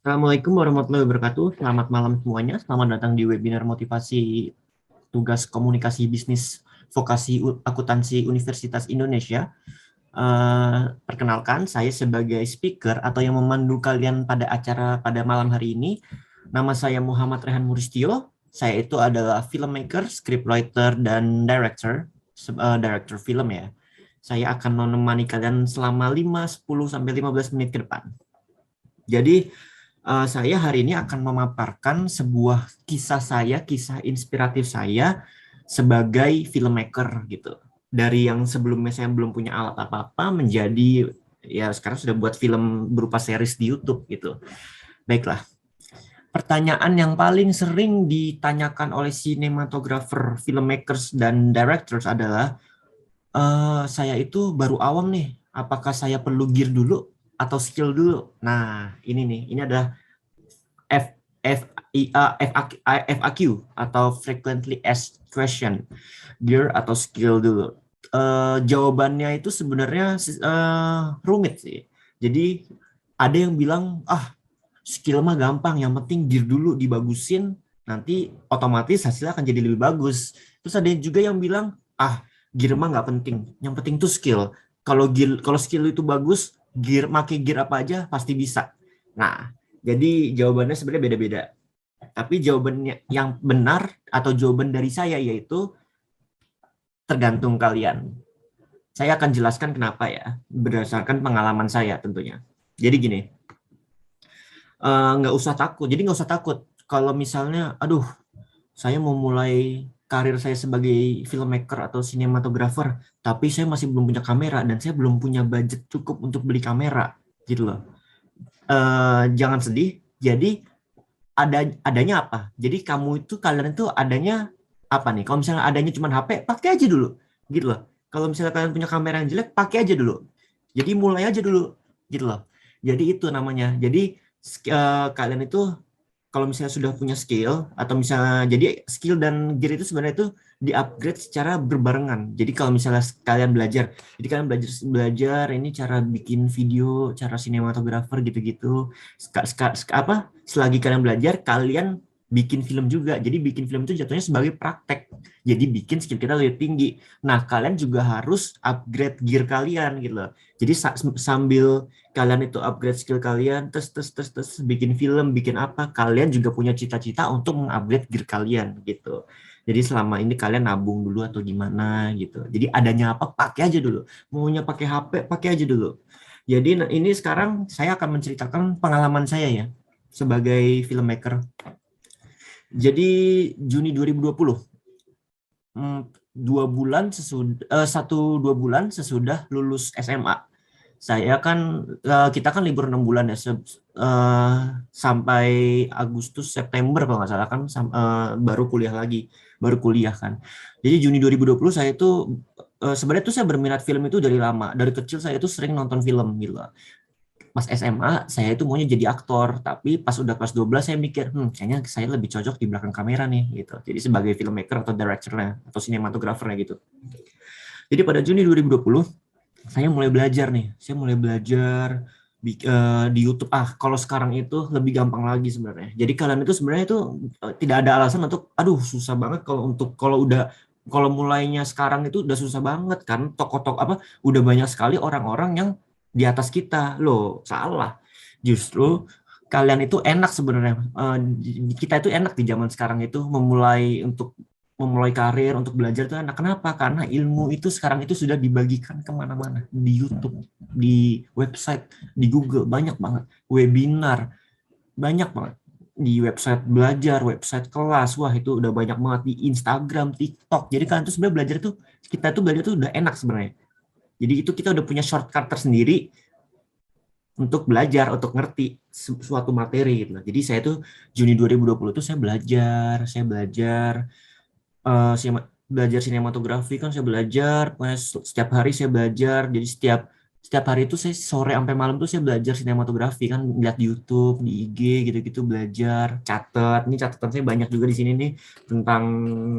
Assalamualaikum warahmatullahi wabarakatuh. Selamat malam semuanya. Selamat datang di webinar motivasi tugas komunikasi bisnis vokasi akuntansi Universitas Indonesia. Perkenalkan, saya sebagai speaker atau yang memandu kalian pada acara pada malam hari ini. Nama saya Muhammad Rehan Muristio. Saya itu adalah filmmaker, scriptwriter, dan director film ya. Saya akan menemani kalian selama 5, 10, sampai 15 menit ke depan. Jadi, saya hari ini akan memaparkan sebuah kisah saya, kisah inspiratif saya sebagai filmmaker gitu. Dari yang sebelumnya saya belum punya alat apa-apa menjadi ya sekarang sudah buat film berupa series di YouTube gitu. Baiklah. Pertanyaan yang paling sering ditanyakan oleh sinematografer, filmmakers dan directors adalah saya itu baru awam nih, apakah saya perlu gear dulu atau skill dulu? Nah, ini adalah F FAQ atau frequently asked question, gear atau skill dulu. Jawabannya itu sebenarnya rumit sih. Jadi ada yang bilang skill mah gampang, yang penting gear dulu dibagusin, nanti otomatis hasilnya akan jadi lebih bagus. Terus ada juga yang bilang gear mah nggak penting, yang penting tuh skill. Kalau skill itu bagus, pakai gear apa aja pasti bisa. Nah, jadi jawabannya sebenarnya beda-beda. Tapi jawabannya yang benar atau jawaban dari saya yaitu tergantung kalian. Saya akan jelaskan kenapa ya, berdasarkan pengalaman saya tentunya. Jadi gini, nggak usah takut. Jadi nggak usah takut kalau misalnya, saya mau mulai karir saya sebagai filmmaker atau sinematografer, tapi saya masih belum punya kamera dan saya belum punya budget cukup untuk beli kamera, gitu loh. Jangan sedih. Jadi adanya apa? Jadi kalian itu adanya apa nih? Kalau misalnya adanya cuma HP, pakai aja dulu, gitu loh. Kalau misalnya kalian punya kamera yang jelek, pakai aja dulu. Jadi mulai aja dulu, gitu loh. Jadi itu namanya. Jadi kalian itu kalau misalnya sudah punya skill atau misalnya jadi skill dan gear itu sebenarnya itu di-upgrade secara berbarengan. Jadi kalau misalnya kalian belajar, jadi kalian belajar ini cara bikin video, cara sinematografer gitu-gitu. Selagi kalian belajar, kalian bikin film juga. Jadi bikin film itu jatuhnya sebagai praktek. Jadi bikin skill kita lebih tinggi. Nah, kalian juga harus upgrade gear kalian gitu loh. Jadi sambil kalian itu upgrade skill kalian, terus bikin film, bikin apa, kalian juga punya cita-cita untuk mengupgrade gear kalian gitu. Jadi selama ini kalian nabung dulu atau gimana gitu. Jadi adanya apa, pakai aja dulu. Maunya pakai HP, pakai aja dulu. Jadi ini sekarang saya akan menceritakan pengalaman saya ya sebagai filmmaker. Jadi Juni 2020, 1-2 bulan sesudah lulus SMA. Kita kan libur 6 bulan ya, sampai Agustus September kalau nggak salah kan, baru kuliah kan. Jadi Juni 2020 saya itu sebenarnya tuh saya berminat film itu dari lama, dari kecil saya itu sering nonton film gitu. Pas SMA saya itu maunya jadi aktor, tapi pas udah kelas 12 saya mikir, kayaknya saya lebih cocok di belakang kamera nih gitu. Jadi sebagai filmmaker atau directornya atau sinematografernya gitu. Jadi pada Juni 2020 saya mulai belajar nih. Saya mulai belajar di YouTube. Kalau sekarang itu lebih gampang lagi sebenarnya. Jadi kalian itu sebenarnya itu tidak ada alasan untuk susah banget kalau mulainya sekarang itu udah susah banget kan. Udah banyak sekali orang-orang yang di atas kita. Loh, salah. Justru kalian itu enak sebenarnya. Kita itu enak di zaman sekarang itu memulai karir untuk belajar itu enak. Kenapa? Karena ilmu itu sekarang itu sudah dibagikan kemana-mana. Di YouTube, di website, di Google, banyak banget. Webinar, banyak banget. Di website belajar, website kelas, wah itu udah banyak banget. Di Instagram, TikTok. Jadi kan itu sebenarnya kita tuh belajar tuh udah enak sebenarnya. Jadi itu kita udah punya shortcut tersendiri untuk belajar, untuk ngerti suatu materi gitu. Jadi saya tuh Juni 2020 tuh saya belajar sinematografi kan saya belajar, setiap hari saya belajar. Jadi setiap hari itu saya sore sampai malam tuh saya belajar sinematografi kan, lihat di YouTube, di IG gitu-gitu belajar, catat. Ini catatan saya banyak juga di sini nih tentang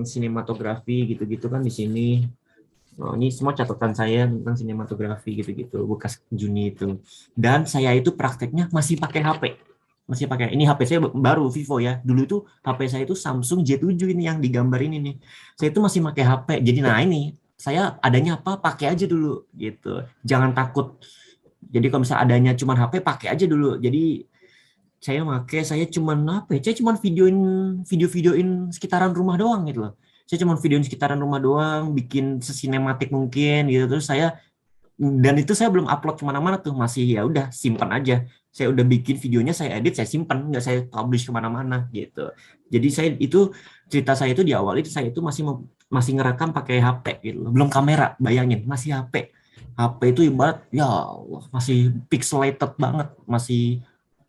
sinematografi gitu-gitu kan di sini. Oh, ini semua catatan saya tentang sinematografi gitu-gitu bekas Juni itu. Dan saya itu prakteknya masih pakai HP. masih pakai ini HP saya baru Vivo ya. Dulu itu HP saya itu Samsung J7 ini yang digambar ini nih. Saya itu masih pakai HP. Jadi nah ini saya adanya apa pakai aja dulu gitu. Jangan takut. Jadi kalau misalnya adanya cuma HP pakai aja dulu. Jadi saya cuman apa ya? Saya cuman video-videoin sekitaran rumah doang gitu loh. Saya cuman videoin sekitaran rumah doang, bikin sesinematik mungkin gitu. Terus dan itu saya belum upload kemana-mana tuh, masih ya udah simpan aja. Saya udah bikin videonya, saya edit, saya simpan, nggak saya publish kemana-mana gitu. Jadi cerita saya itu di awal itu saya itu masih ngerekam pakai HP gitu, belum kamera, bayangin masih HP. HP itu ibarat ya Allah, masih pixelated banget, masih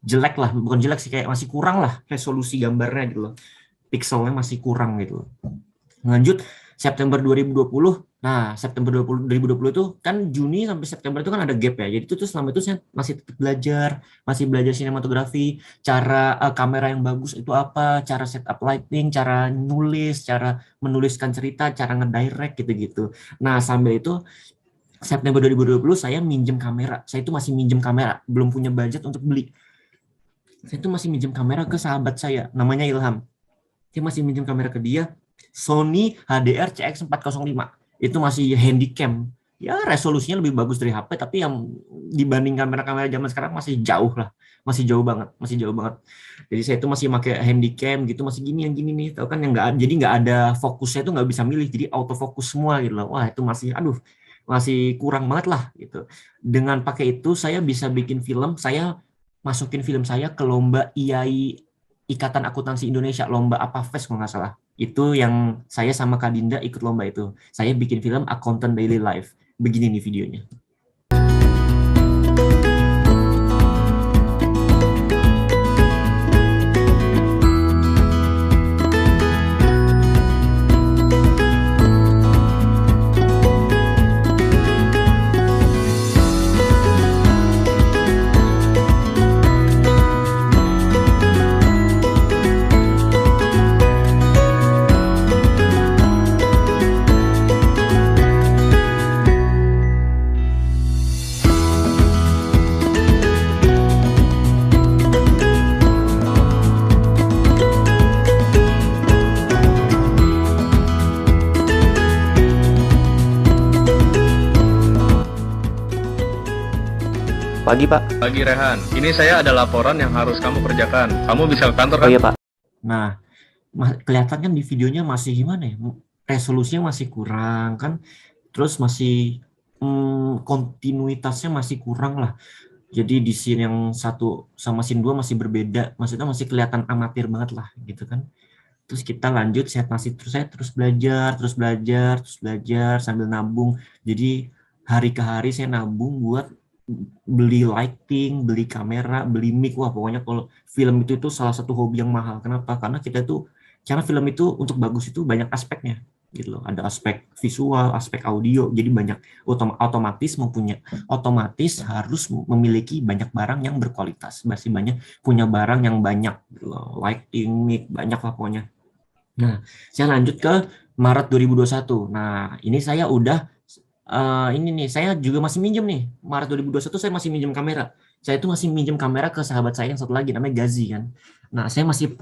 jelek lah, bukan jelek sih, kayak masih kurang lah resolusi gambarnya gitu loh, pixelnya masih kurang gitu. Lanjut September 2020. Nah, September 2020 itu kan Juni sampai September itu kan ada gap ya. Jadi itu tuh selama itu saya masih tetap masih belajar sinematografi, cara kamera yang bagus itu apa, cara setup lighting, cara nulis, cara menuliskan cerita, cara ngedirect gitu-gitu. Nah, sambil itu September 2020 saya minjem kamera. Saya itu masih minjem kamera, belum punya budget untuk beli. Saya itu masih minjem kamera ke sahabat saya, namanya Ilham. Saya masih minjem kamera ke dia, Sony HDR CX405. Itu masih handycam. Ya resolusinya lebih bagus dari HP, tapi yang dibanding kamera-kamera zaman sekarang masih jauh lah. Masih jauh banget, masih jauh banget. Jadi saya itu masih pakai handycam gitu, masih gini yang gini nih. Tahu kan yang jadi nggak ada fokusnya itu nggak bisa milih, jadi autofocus semua gitu loh. Wah, itu masih kurang banget lah gitu. Dengan pakai itu saya bisa bikin film, saya masukin film saya ke lomba IAI Ikatan Akuntansi Indonesia, lomba apa FES kalau nggak salah. Itu yang saya sama Kak Dinda ikut lomba itu. Saya bikin film Accountant Daily Life. Begini nih videonya. Pagi, Pak. Pagi Rehan, ini saya ada laporan yang harus kamu kerjakan. Kamu bisa ke kantor kan? Oh iya, Pak. Nah, kelihatan kan di videonya masih gimana ya? Resolusinya masih kurang kan? Terus masih kontinuitasnya masih kurang lah. Jadi di scene yang satu sama scene 2 masih berbeda. Maksudnya masih kelihatan amatir banget lah gitu kan. Terus kita lanjut, saya terus belajar sambil nabung. Jadi hari ke hari saya nabung buat beli lighting, beli kamera, beli mic. Wah, pokoknya kalau film itu salah satu hobi yang mahal. Kenapa? Karena film itu untuk bagus itu banyak aspeknya gitu loh. Ada aspek visual, aspek audio. Jadi banyak otomatis harus memiliki banyak barang yang berkualitas. Masih punya barang yang banyak gitu loh. Lighting, mic, banyak lah pokoknya. Nah, saya lanjut ke Maret 2021. Nah, ini saya udah saya juga masih minjem nih. Maret 2021 saya masih minjem kamera. Saya itu masih minjem kamera ke sahabat saya yang satu lagi namanya Gazi kan. Nah, saya masih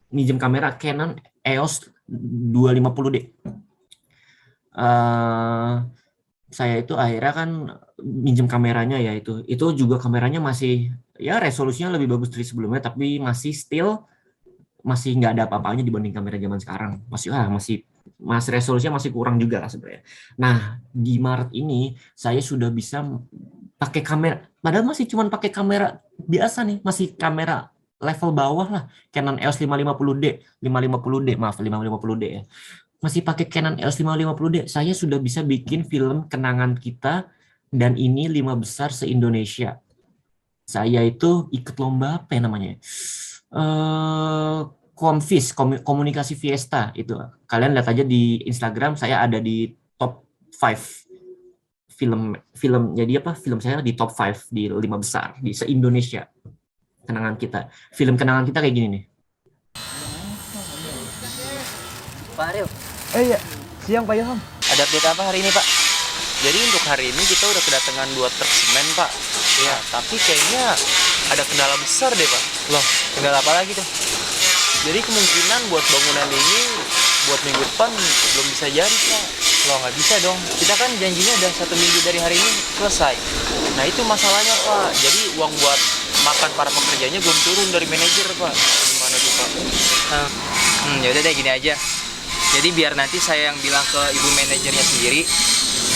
minjem kamera Canon EOS 250D. Saya itu akhirnya kan minjem kameranya ya itu. Itu juga kameranya masih ya resolusinya lebih bagus dari sebelumnya, tapi masih nggak ada apa-apanya dibanding kamera zaman sekarang. Masih resolusinya masih kurang juga lah sebenarnya. Nah, di Maret ini saya sudah bisa pakai kamera, padahal masih cuma pakai kamera biasa nih, masih kamera level bawah lah, Canon EOS 550D ya. Masih pakai Canon EOS 550D, saya sudah bisa bikin film kenangan kita, dan ini 5 besar se-Indonesia. Saya itu ikut lomba apa ya namanya? Komunikasi Fiesta itu. Kalian lihat aja di Instagram, saya ada di top 5 film. Jadi film saya di top 5 di 5 besar di se-Indonesia. Film kenangan kita kayak gini nih. Pak Aryo. Iya, siang Pak Ilham. Ada update apa hari ini, Pak? Jadi untuk hari ini kita udah kedatangan 2 truk semen, Pak. Ya, tapi kayaknya ada kendala besar deh, Pak. Loh, kendala apa lagi tuh? Jadi kemungkinan buat bangunan ini buat minggu depan belum bisa jadi, Pak. Loh, nggak bisa dong. Kita kan janjinya udah 1 minggu dari hari ini selesai. Nah, itu masalahnya, Pak. Jadi uang buat makan para pekerjanya belum turun dari manajer, Pak. Gimana tuh, Pak? Yaudah deh, gini aja. Jadi biar nanti saya yang bilang ke ibu manajernya sendiri.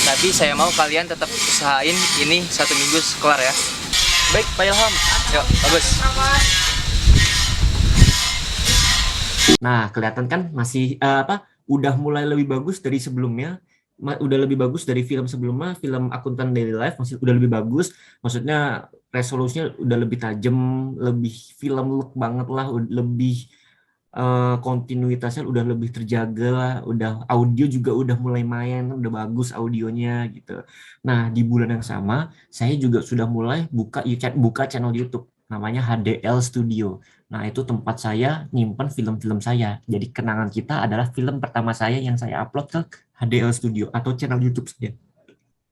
Tapi saya mau kalian tetap usahain ini 1 minggu kelar ya. Baik, Pak Ilham. Yuk, bagus. Nah, kelihatan kan masih udah mulai lebih bagus dari sebelumnya. Udah lebih bagus dari film sebelumnya, film Akuntan Daily Life masih udah lebih bagus. Maksudnya resolusinya udah lebih tajam, lebih film look banget lah, lebih kontinuitasnya udah lebih terjaga lah, udah audio juga udah mulai main, udah bagus audionya gitu. Nah, di bulan yang sama saya juga sudah mulai buka channel YouTube namanya HDL Studio. Nah, itu tempat saya nyimpan film-film saya. Jadi kenangan kita adalah film pertama saya yang saya upload ke HDL Studio atau channel YouTube saya.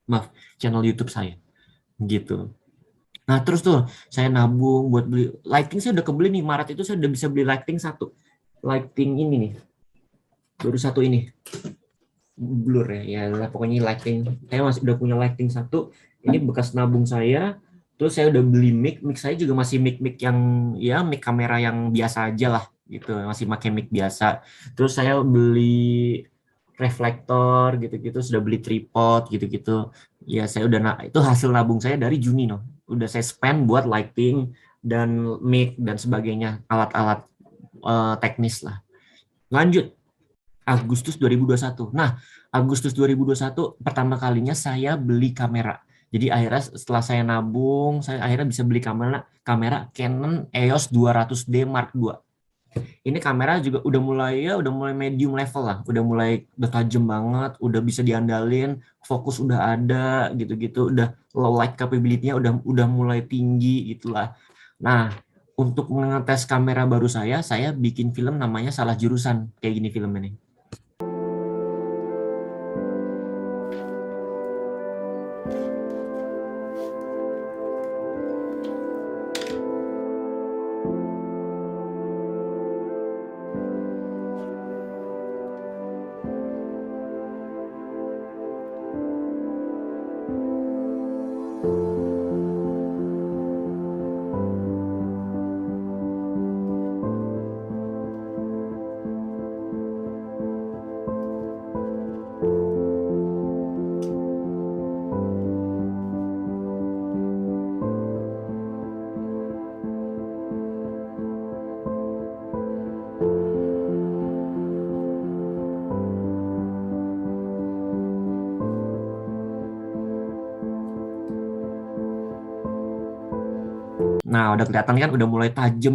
Maaf, channel YouTube saya. Gitu. Nah, terus tuh saya nabung buat beli lighting, saya udah kebeli nih. Maret itu saya udah bisa beli lighting 1. Lighting ini nih. Baru 1 ini. Blur ya. Ya pokoknya lighting. Saya masih udah punya lighting 1. Ini bekas nabung saya. Terus saya udah beli mic saya juga masih mic yang ya mic kamera yang biasa aja lah gitu, masih pakai mic biasa. Terus saya beli reflektor gitu-gitu, sudah beli tripod gitu-gitu. Ya saya udah itu hasil nabung saya dari Juni udah saya spend buat lighting dan mic dan sebagainya, alat-alat teknis lah. Lanjut Agustus 2021. Nah, Agustus 2021 pertama kalinya saya beli kamera. Jadi akhirnya setelah saya nabung, saya akhirnya bisa beli kamera Canon EOS 200D Mark II. Ini kamera juga udah mulai medium level lah, udah tajam banget, udah bisa diandalin, fokus udah ada gitu-gitu, udah low light capability-nya udah mulai tinggi gitulah. Nah, untuk mengetes kamera baru saya bikin film namanya Salah Jurusan, kayak gini film ini. Nah, udah kelihatan kan udah mulai tajam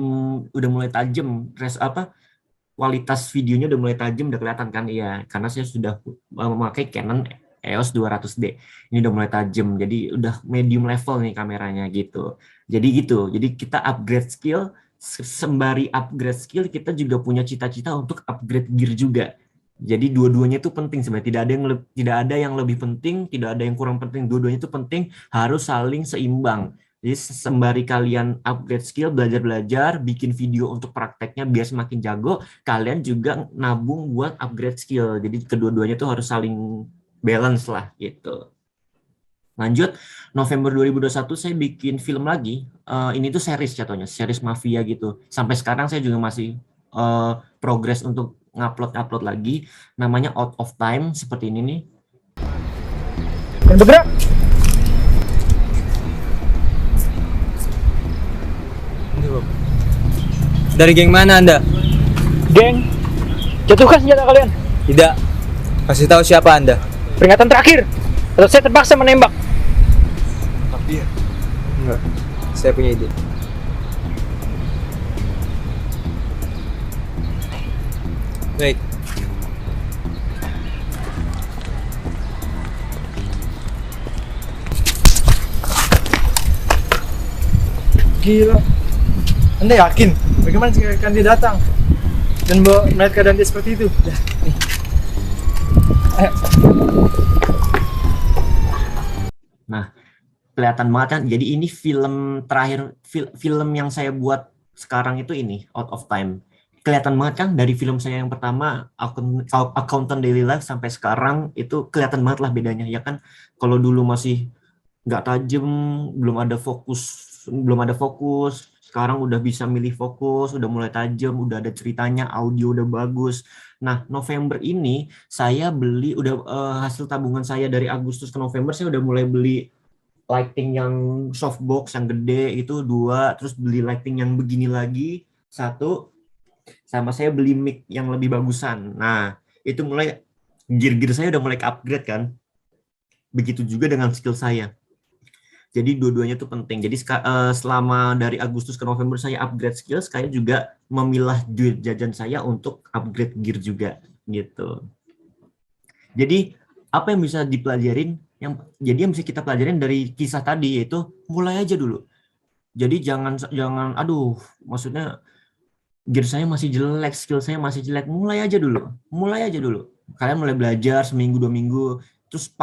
kualitas videonya udah mulai tajam, udah kelihatan kan? Iya, karena saya sudah memakai Canon EOS 200D. Ini udah mulai tajam. Jadi udah medium level nih kameranya gitu. Jadi kita upgrade skill, sembari upgrade skill kita juga punya cita-cita untuk upgrade gear juga. Jadi dua-duanya itu penting sebenarnya. Tidak ada yang lebih penting, tidak ada yang kurang penting. Dua-duanya itu penting, harus saling seimbang. Jadi sembari kalian upgrade skill, belajar-belajar, bikin video untuk prakteknya biar semakin jago, kalian juga nabung buat upgrade skill. Jadi kedua-duanya itu harus saling balance lah gitu. Lanjut, November 2021 saya bikin film lagi. Ini tuh series contohnya, series mafia gitu. Sampai sekarang saya juga masih progress untuk ngupload lagi. Namanya Out of Time, seperti ini nih. Bergerak. Dari geng mana Anda? Geng, jatuhkan senjata kalian. Tidak. Kasih tahu siapa Anda. Peringatan terakhir. Atau saya terpaksa menembak. Tapi ya. Enggak. Saya punya ide. Baik. Gila. Anda yakin? Bagaimana jika akan dia datang dan melihat keadaan dia seperti itu? Ya, nih. Ayo. Nah, kelihatan banget kan. Jadi ini film terakhir, film yang saya buat sekarang itu ini Out of Time. Kelihatan banget kan dari film saya yang pertama Accountant Daily Life sampai sekarang itu kelihatan banget lah bedanya ya kan. Kalau dulu masih nggak tajam, belum ada fokus. Sekarang udah bisa milih fokus, udah mulai tajam, udah ada ceritanya, audio udah bagus. Nah, November ini saya beli hasil tabungan saya dari Agustus ke November, saya udah mulai beli lighting yang softbox yang gede itu 2, terus beli lighting yang begini lagi 1, sama saya beli mic yang lebih bagusan. Nah, itu mulai gear-gear saya udah mulai upgrade kan. Begitu juga dengan skill saya. Jadi dua-duanya itu penting. Jadi selama dari Agustus ke November saya upgrade skill, saya juga memilah duit jajan saya untuk upgrade gear juga gitu. Jadi apa yang bisa dipelajarin? Yang bisa kita pelajarin dari kisah tadi yaitu mulai aja dulu. Jadi jangan aduh, maksudnya gear saya masih jelek, skill saya masih jelek, mulai aja dulu. Kalian mulai belajar seminggu 2 minggu. Terus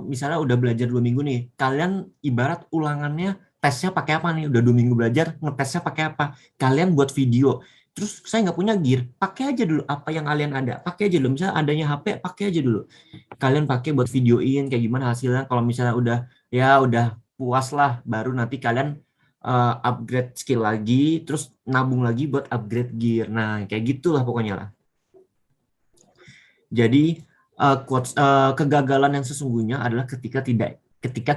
misalnya udah belajar 2 minggu nih, kalian ibarat ulangannya tesnya pakai apa nih? Udah 2 minggu belajar, ngetesnya pakai apa? Kalian buat video. Terus saya nggak punya gear, pakai aja dulu apa yang kalian ada. Pakai aja dulu, misalnya adanya HP, pakai aja dulu. Kalian pakai buat videoin kayak gimana hasilnya. Kalau misalnya udah puas lah, baru nanti kalian upgrade skill lagi, terus nabung lagi buat upgrade gear. Nah, kayak gitulah pokoknya lah. Jadi kegagalan yang sesungguhnya adalah ketika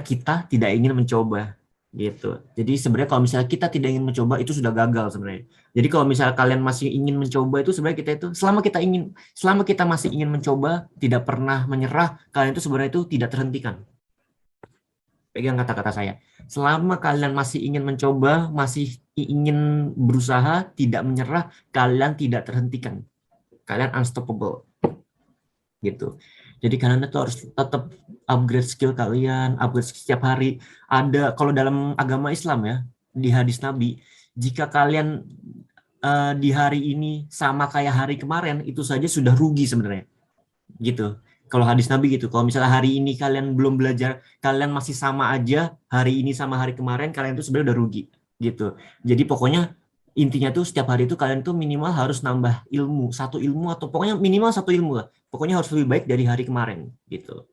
kita tidak ingin mencoba gitu. Jadi sebenarnya kalau misalnya kita tidak ingin mencoba itu sudah gagal sebenarnya. Jadi kalau misalnya kalian masih ingin mencoba itu sebenarnya kita itu selama kita masih ingin mencoba, tidak pernah menyerah, kalian itu sebenarnya itu tidak terhentikan. Pegang kata-kata saya. Selama kalian masih ingin mencoba, masih ingin berusaha, tidak menyerah, kalian tidak terhentikan. Kalian unstoppable. Gitu. Jadi kalian itu harus tetap upgrade skill kalian, upgrade setiap hari. Ada kalau dalam agama Islam ya, di hadis Nabi, jika kalian di hari ini sama kayak hari kemarin, itu saja sudah rugi sebenarnya. Gitu. Kalau hadis Nabi gitu. Kalau misalnya hari ini kalian belum belajar, kalian masih sama aja hari ini sama hari kemarin, kalian itu sebenarnya udah rugi. Gitu. Jadi pokoknya intinya tuh setiap hari itu kalian tuh minimal harus nambah ilmu, 1 ilmu atau pokoknya minimal 1 ilmu lah. Pokoknya harus lebih baik dari hari kemarin gitu.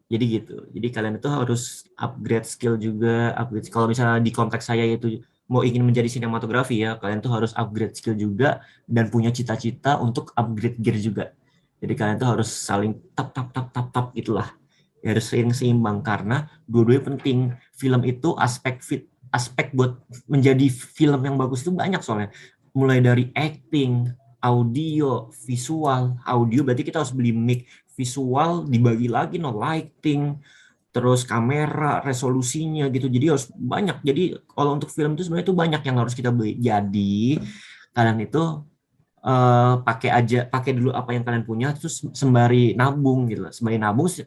Jadi gitu. Jadi kalian itu harus upgrade skill juga, kalau misalnya di konteks saya itu mau ingin menjadi sinematografi ya, kalian tuh harus upgrade skill juga dan punya cita-cita untuk upgrade gear juga. Jadi kalian tuh harus saling tap gitulah. Ya, harus seimbang karena dua-duanya penting. Film itu aspek buat menjadi film yang bagus itu banyak soalnya. Mulai dari acting, audio, visual. Audio berarti kita harus beli mic, visual dibagi lagi lighting, terus kamera, resolusinya gitu. Jadi harus banyak. Jadi kalau untuk film itu sebenarnya itu banyak yang harus kita beli. Jadi kalian itu pakai dulu apa yang kalian punya, terus sembari nabung gitu.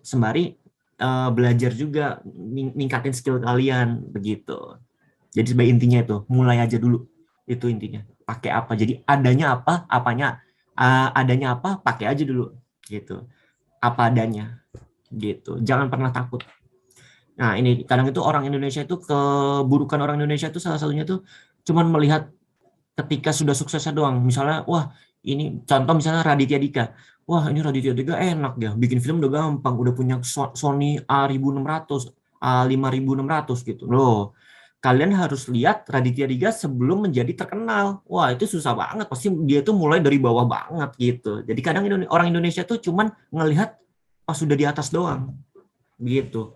Sembari belajar juga, ningkatin skill kalian begitu. Jadi sebagai intinya itu, mulai aja dulu. Itu intinya. Pakai apa? Jadi adanya apa, pakai aja dulu gitu. Apa adanya gitu. Jangan pernah takut. Nah, ini kadang itu orang Indonesia itu, keburukan orang Indonesia itu salah satunya tuh cuman melihat ketika sudah suksesnya doang. Misalnya, wah, ini contoh misalnya Raditya Dika. Wah, ini Raditya Dika enak ya, bikin film udah gampang, udah punya Sony A1600, A5600 gitu. Loh, kalian harus lihat Raditya Dika sebelum menjadi terkenal. Wah, itu susah banget. Pasti dia tuh mulai dari bawah banget gitu. Jadi kadang orang Indonesia tuh cuman ngelihat pas sudah di atas doang. Gitu.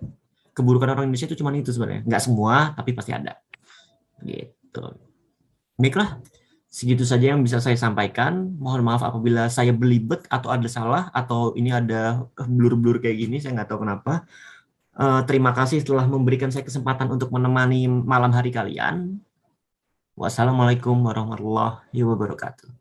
Keburukan orang Indonesia itu cuman itu sebenarnya. Nggak semua, tapi pasti ada. Gitu. Baiklah, segitu saja yang bisa saya sampaikan. Mohon maaf apabila saya belibet atau ada salah, atau ini ada blur-blur kayak gini, saya nggak tahu kenapa. Terima kasih telah memberikan saya kesempatan untuk menemani malam hari kalian. Wassalamualaikum warahmatullahi wabarakatuh.